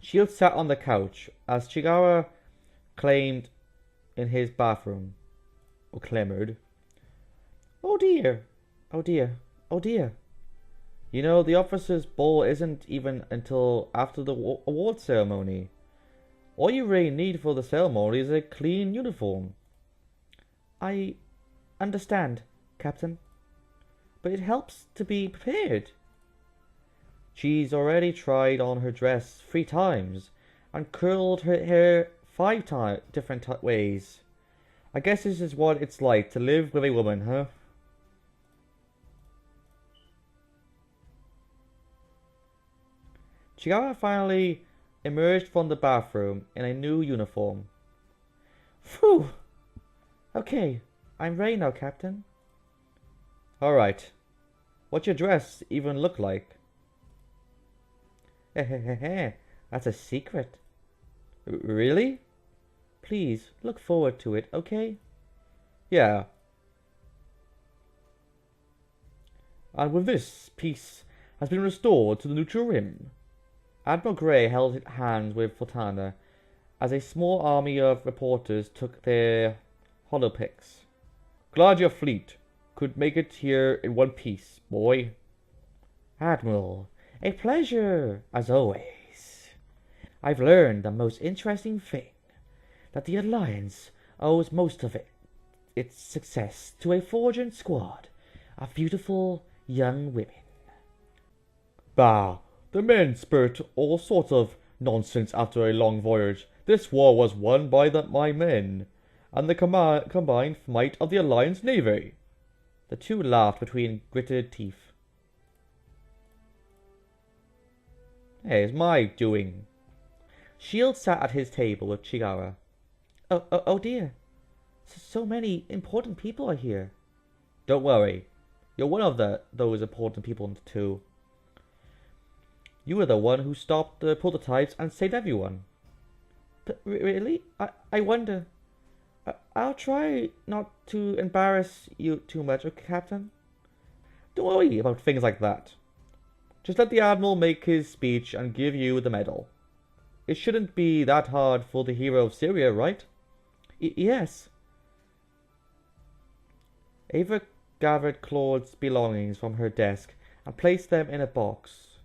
Shield sat on the couch as Chigara claimed in his bathroom, or clamored. Oh dear, oh dear, oh dear. You know, the officers' ball isn't even until after the award ceremony. All you really need for the ceremony is a clean uniform. I understand, Captain, but it helps to be prepared. She's already tried on her dress 3 times and curled her hair 5 different ways. I guess this is what it's like to live with a woman, huh? Chigara finally emerged from the bathroom in a new uniform. Phew! Okay, I'm ready now, Captain. Alright. What's your dress even look like? That's a secret. Really? Please, look forward to it, okay? Yeah. And with this, peace has been restored to the neutral rim. Admiral Grey held hands with Fontana as a small army of reporters took their holopics. Glad your fleet could make it here in one piece, boy. Admiral, a pleasure, as always. I've learned the most interesting thing, that the Alliance owes most of its success to a forging squad of beautiful young women. Bah, the men spurt all sorts of nonsense after a long voyage. This war was won by my men, and the combined might of the Alliance Navy. The two laughed between gritted teeth. Hey, it's my doing. Shield sat at his table with Chigara. Oh dear. So many important people are here. Don't worry. You're one of those important people too. You were the one who stopped the prototypes and saved everyone. But really? I wonder. I'll try not to embarrass you too much, okay, Captain? Don't worry about things like that. Just let the Admiral make his speech and give you the medal. It shouldn't be that hard for the hero of Syria, right? Yes. Ava gathered Claude's belongings from her desk and placed them in a box.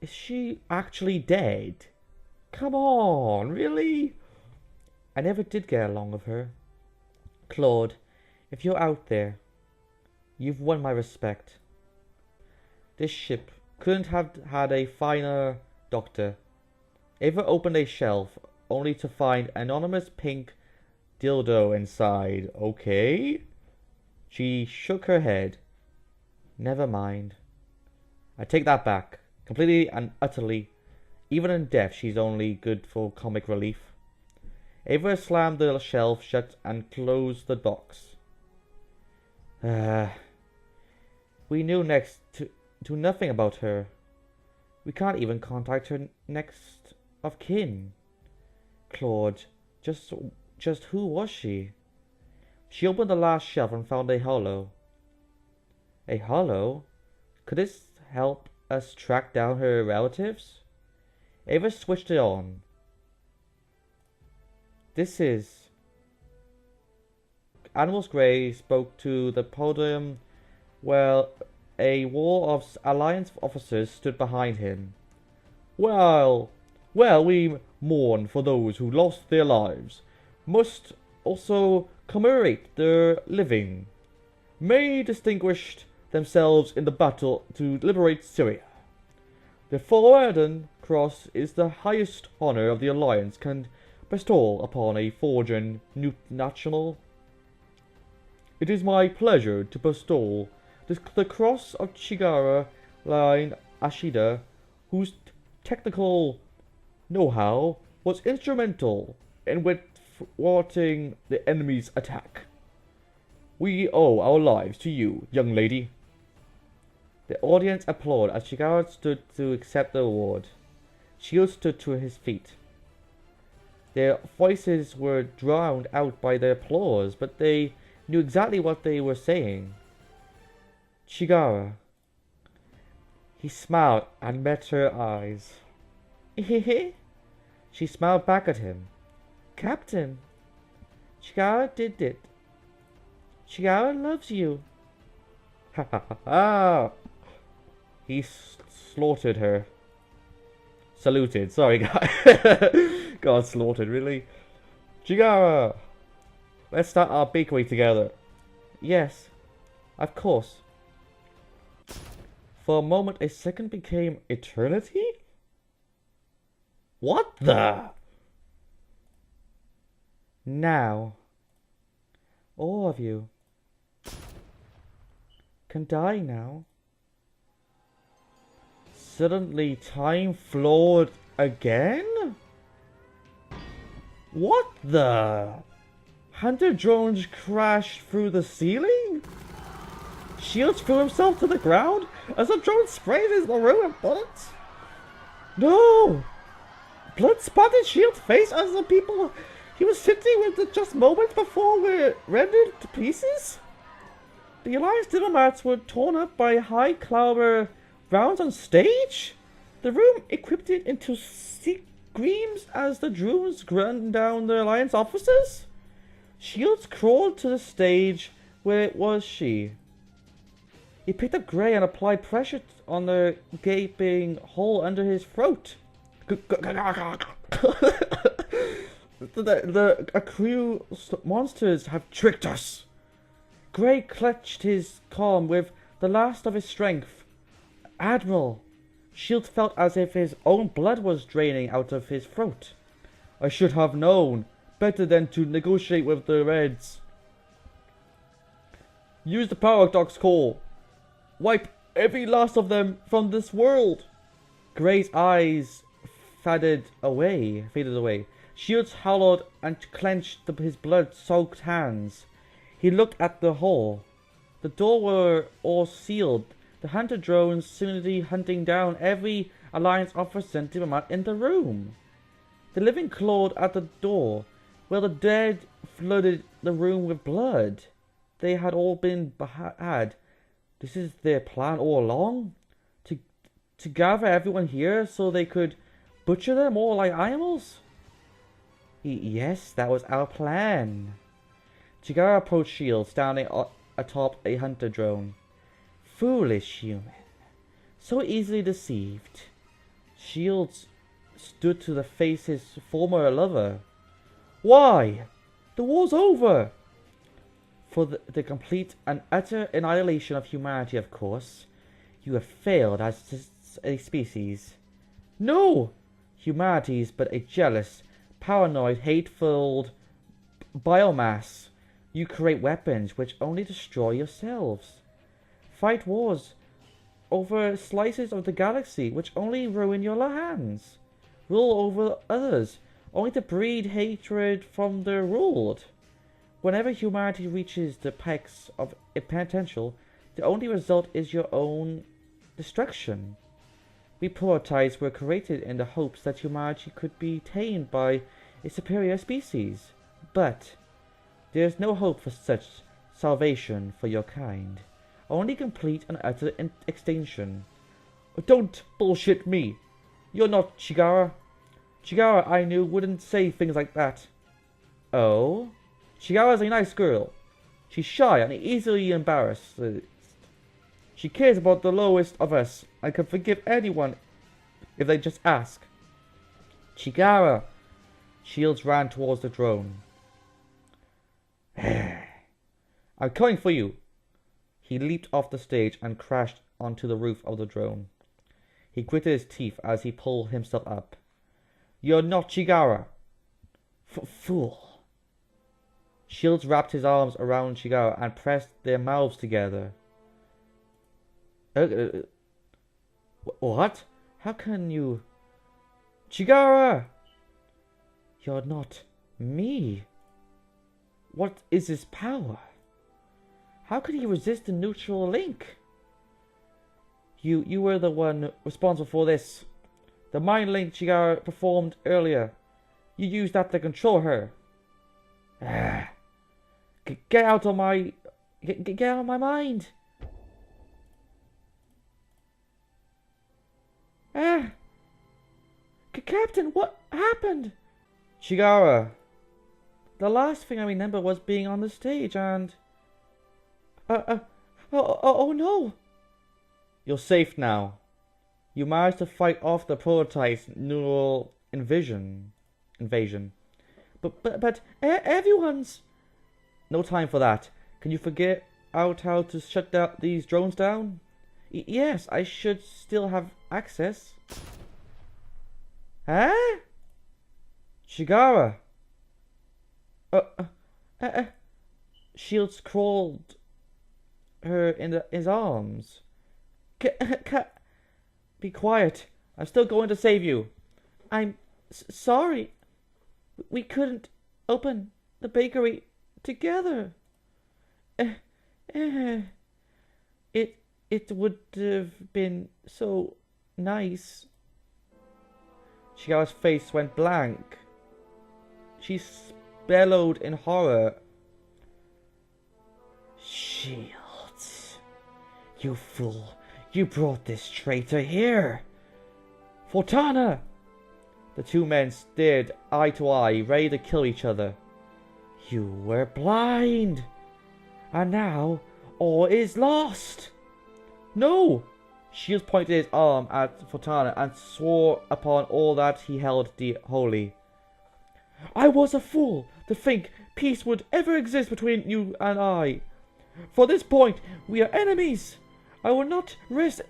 Is she actually dead? Come on, really? I never did get along with her. Claude, if you're out there, you've won my respect. This ship couldn't have had a finer doctor. Ava opened a shelf, only to find an anonymous pink dildo inside. Okay? She shook her head. Never mind. I take that back. Completely and utterly. Even in death, she's only good for comic relief. Ava slammed the shelf shut and closed the box. We knew next to nothing about her. We can't even contact her next of kin. Claude, just who was she? She opened the last shelf and found a hollow. A hollow? Could this help us track down her relatives? Ava switched it on. This is... Admiral Grey spoke to the podium where a wall of Alliance officers stood behind him. Well, we mourn for those who lost their lives. Must also commemorate their living. May distinguished themselves in the battle to liberate Syria. The Forwardin Cross is the highest honor of the Alliance can bestow upon a forging national. It is my pleasure to bestow the Cross of Chigara Line Ashida, whose technical know-how was instrumental in thwarting the enemy's attack. We owe our lives to you, young lady. The audience applauded as Chigara stood to accept the award. Shield stood to his feet. Their voices were drowned out by the applause, but they knew exactly what they were saying. Chigara. He smiled and met her eyes. Hehe. She smiled back at him. Captain, Chigara did it. Chigara loves you. Ha ha ha ha. He slaughtered her. Saluted. Sorry, guys. God, slaughtered, really? Chigara, let's start our bakery together. Yes, of course. For a moment, a second became eternity? What the? Now, all of you can die now. Suddenly, time flowed again? What the? Hunter drones crashed through the ceiling? Shields threw himself to the ground as the drone sprayed his maroon with bullets? No! Blood spotted Shield's face as the people he was sitting with just moments before were rendered to pieces? The Alliance diplomats were torn up by high caliber rounds on stage? The room erupted into screams as the drones gunned down the Alliance officers? Shields crawled to the stage. Where it was she? He picked up Gray and applied pressure on the gaping hole under his throat. The accrued monsters have tricked us. Gray clutched his calm with the last of his strength. Admiral, Shield felt as if his own blood was draining out of his throat. I should have known. Better than to negotiate with the Reds. Use the paradox core. Wipe every last of them from this world. Gray's eyes faded away. Shields howled and clenched his blood-soaked hands. He looked at the hole. The door were all sealed. The hunter drones seemingly hunting down every Alliance officer and diplomat in the room. The living clawed at the door, while the dead flooded the room with blood. They had all been had. This is their plan all along? To gather everyone here so they could butcher them all like animals? Yes, that was our plan. Chigara approached Shield, standing atop a hunter drone. Foolish human. So easily deceived. Shields stood to face his former lover. Why? The war's over. For the complete and utter annihilation of humanity, of course. You have failed as a species. No! Humanity is but a jealous, paranoid, hate-filled biomass. You create weapons which only destroy yourselves. Fight wars over slices of the galaxy which only ruin your hands. Rule over others only to breed hatred from the ruled. Whenever humanity reaches the peaks of potential, the only result is your own destruction. We prototypes were created in the hopes that humanity could be tamed by a superior species, but there is no hope for such salvation for your kind. Only complete and utter extinction. Don't bullshit me. You're not Chigara. Chigara, I knew, wouldn't say things like that. Oh? Chigara's a nice girl. She's shy and easily embarrassed. She cares about the lowest of us and can forgive anyone if they just ask. Chigara! Shields ran towards the drone. I'm coming for you. He leaped off the stage and crashed onto the roof of the drone. He gritted his teeth as he pulled himself up. You're not Chigara. Fool. Shields wrapped his arms around Chigara and pressed their mouths together. What? How can you... Chigara! You're not me. What is his power? How could he resist the neutral link? You were the one responsible for this. The mind link Chigara performed earlier. You used that to control her. Get out of my... Get out of my mind. Captain, what happened? Chigara, the last thing I remember was being on the stage and... oh no! You're safe now. You managed to fight off the prototype's neural invasion. But everyone's... No time for that. Can you figure out how to shut down these drones down? Yes, I should still have access. Huh? Chigara. Shields crawled her in his arms. Be quiet. I'm still going to save you. I'm sorry. We couldn't open the bakery together. It would have been so nice. Chigara's face went blank. She bellowed in horror. Shields, you fool. You brought this traitor here. Fortana! The two men stared eye to eye, ready to kill each other. You were blind. And now all is lost. No! Shields pointed his arm at Fortana and swore upon all that he held holy. I was a fool to think peace would ever exist between you and I. For this point, we are enemies. I will not rest,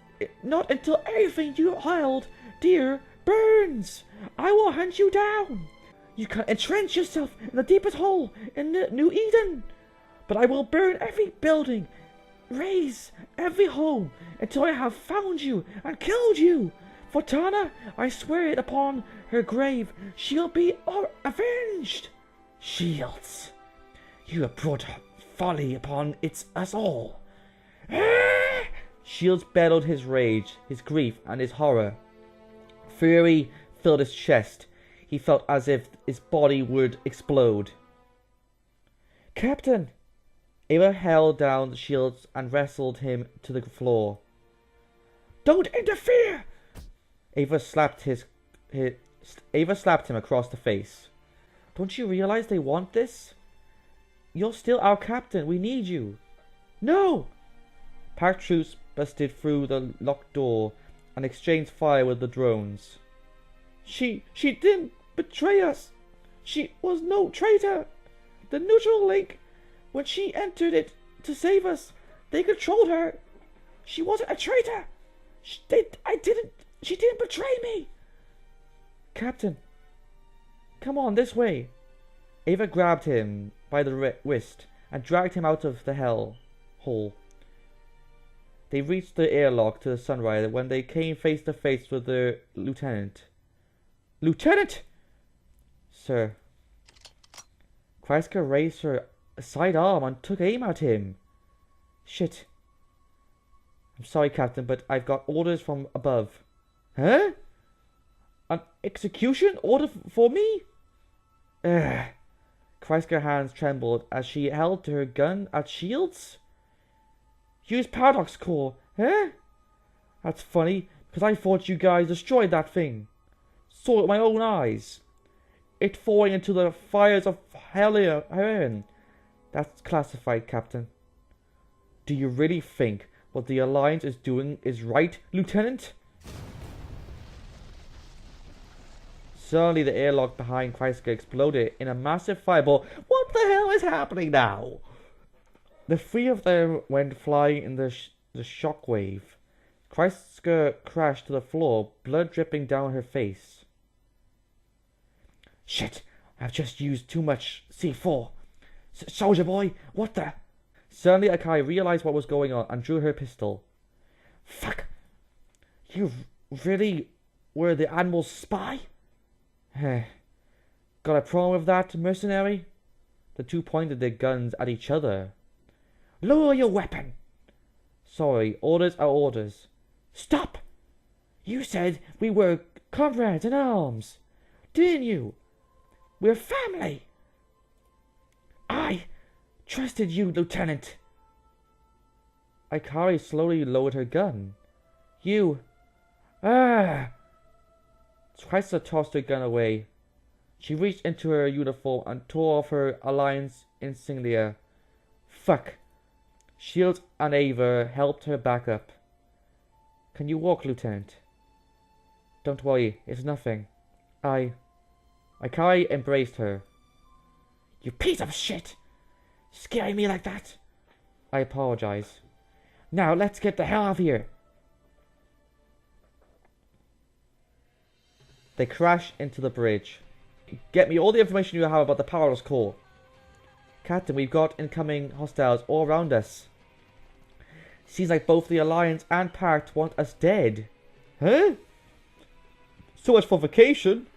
not until everything you held dear burns. I will hunt you down. You can entrench yourself in the deepest hole in the New Eden. But I will burn every building, raze every home, until I have found you and killed you. Fortana, I swear it upon her grave, she'll be avenged. Shields, you have brought folly upon us all. Shields bellowed his rage, his grief, and his horror. Fury filled his chest. He felt as if his body would explode. Captain! Ava held down Shields and wrestled him to the floor. Don't interfere! Ava slapped him across the face. Don't you realize they want this? You're still our captain. We need you. No! Pack troops busted through the locked door and exchanged fire with the drones. She didn't betray us. She was no traitor. The neutral link, when she entered it to save us, they controlled her. She wasn't a traitor. She didn't betray me. Captain, come on this way. Ava grabbed him by the wrist and dragged him out of the hole. They reached the airlock to the Sunrider when they came face to face with their lieutenant. Lieutenant! Sir. Kreisky raised her sidearm and took aim at him. Shit. I'm sorry, Captain, but I've got orders from above. Huh? An execution order for me? Kreisky's hands trembled as she held to her gun at Shields. Use Paradox Core, eh? That's funny, because I thought you guys destroyed that thing. Saw it with my own eyes. It falling into the fires of Hellion. That's classified, Captain. Do you really think what the Alliance is doing is right, Lieutenant? Suddenly the airlock behind Kreisky exploded in a massive fireball. What the hell is happening now? The three of them went flying in the shockwave. Kreisky crashed to the floor, blood dripping down her face. Shit, I've just used too much C4. Soldier boy, what the? Suddenly Akai realized what was going on and drew her pistol. Fuck! You really were the Admiral's spy? Got a problem with that, mercenary? The two pointed their guns at each other. Lower your weapon! Sorry, orders are orders. Stop! You said we were comrades in arms, didn't you? We're family. I trusted you, Lieutenant. Ikari slowly lowered her gun. You... Chrysler tossed her gun away. She reached into her uniform and tore off her Alliance insignia. Fuck. Shields and Ava helped her back up. Can you walk, Lieutenant? Don't worry, it's nothing. Kai embraced her. You piece of shit! Scaring me like that? I apologize. Now let's get the hell out of here. They crash into the bridge. Get me all the information you have about the Powerless Core. Captain, we've got incoming hostiles all around us. Seems like both the Alliance and Pact want us dead. Huh? So much for vacation.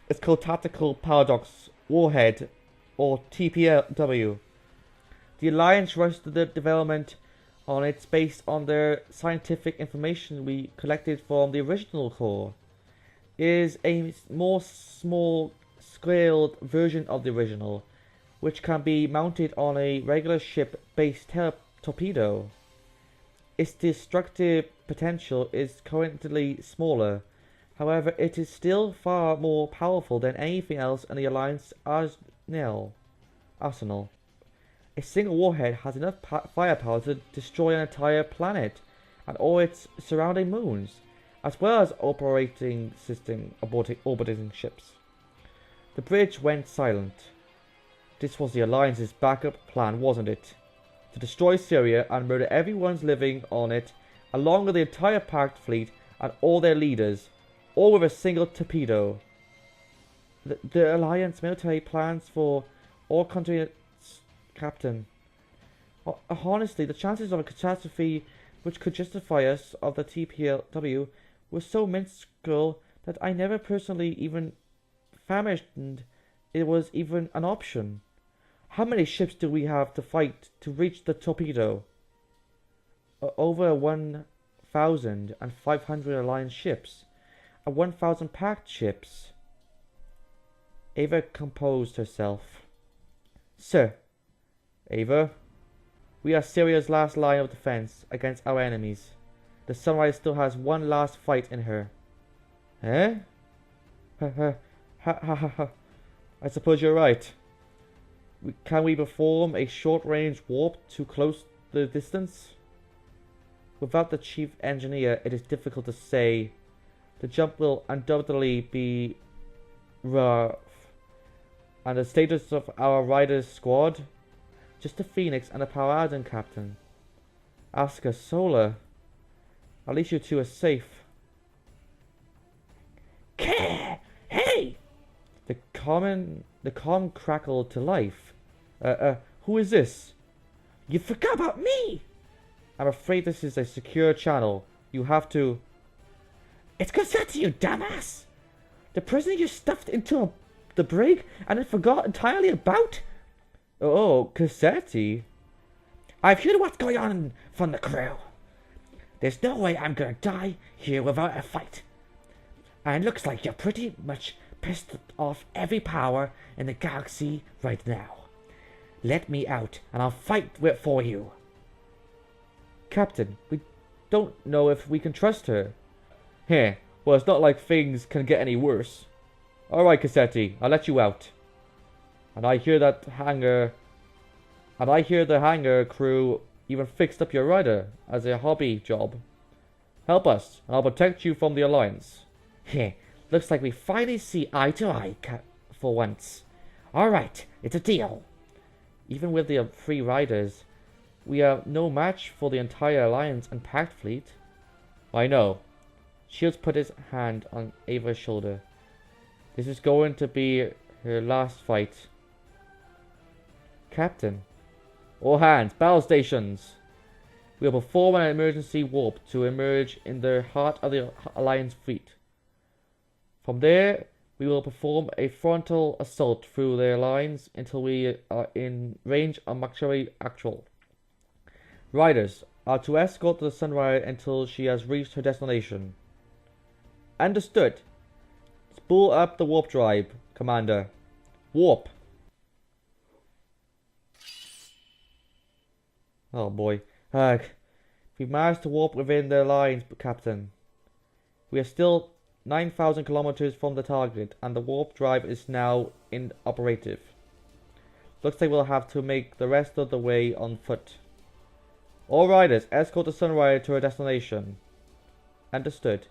It's called Tactical Paradox Warhead, or TPW. The Alliance rushed the development on it based on their scientific information we collected from the original core. It is a more small-scaled version of the original, which can be mounted on a regular ship-based torpedo. Its destructive potential is currently smaller. However, it is still far more powerful than anything else in the Alliance arsenal. A single warhead has enough firepower to destroy an entire planet and all its surrounding moons, as well as orbiting ships. The bridge went silent. This was the Alliance's backup plan, wasn't it? To destroy Syria and murder everyone's living on it, along with the entire Pact fleet and all their leaders, all with a single torpedo. The Alliance military plans for all countries, Captain. Honestly, the chances of a catastrophe which could justify us of the TPW were so minuscule that I never personally even imagined it was even an option. How many ships do we have to fight to reach the torpedo? Over 1,500 Alliance ships and 1,000 Pact ships. Ava composed herself. Sir, Ava, we are Syria's last line of defense against our enemies. The Sunrider still has one last fight in her. Eh? I suppose you're right. Can we perform a short-range warp to close the distance? Without the chief engineer, it is difficult to say. The jump will undoubtedly be rough. And the status of our riders' squad? Just a Phoenix and a Paladin, Captain. Asuka Solar. At least you two are safe. Care! Hey! The comm crackled to life. Who is this? You forgot about me! I'm afraid this is a secure channel. You have to... It's Cassetti, you dumbass! The prisoner you stuffed into the brig and then forgot entirely about? Oh, Cassetti? I've heard what's going on from the crew. There's no way I'm gonna die here without a fight. And it looks like you're pretty much pissed off every power in the galaxy right now. Let me out and I'll fight for you. Captain, we don't know if we can trust her. Heh, well, it's not like things can get any worse. Alright, Cassetti, I'll let you out. And I hear the hangar crew even fixed up your rider as a hobby job. Help us, and I'll protect you from the Alliance. Heh, looks like we finally see eye to eye for once. Alright, it's a deal. Even with the 3 riders, we are no match for the entire Alliance and Pact fleet. I know. Shields put his hand on Ava's shoulder. This is going to be her last fight. Captain. All hands, battle stations. We will perform an emergency warp to emerge in the heart of the Alliance fleet. From there, we will perform a frontal assault through their lines until we are in range of Machari Actual. Riders are to escort the Sunrider until she has reached her destination. Understood. Spool up the warp drive, Commander. Warp. Oh boy. We've managed to warp within their lines, Captain. We are still 9,000 kilometers from the target, and the warp drive is now inoperative. Looks like we'll have to make the rest of the way on foot. All riders, escort the Sunrider to her destination. Understood.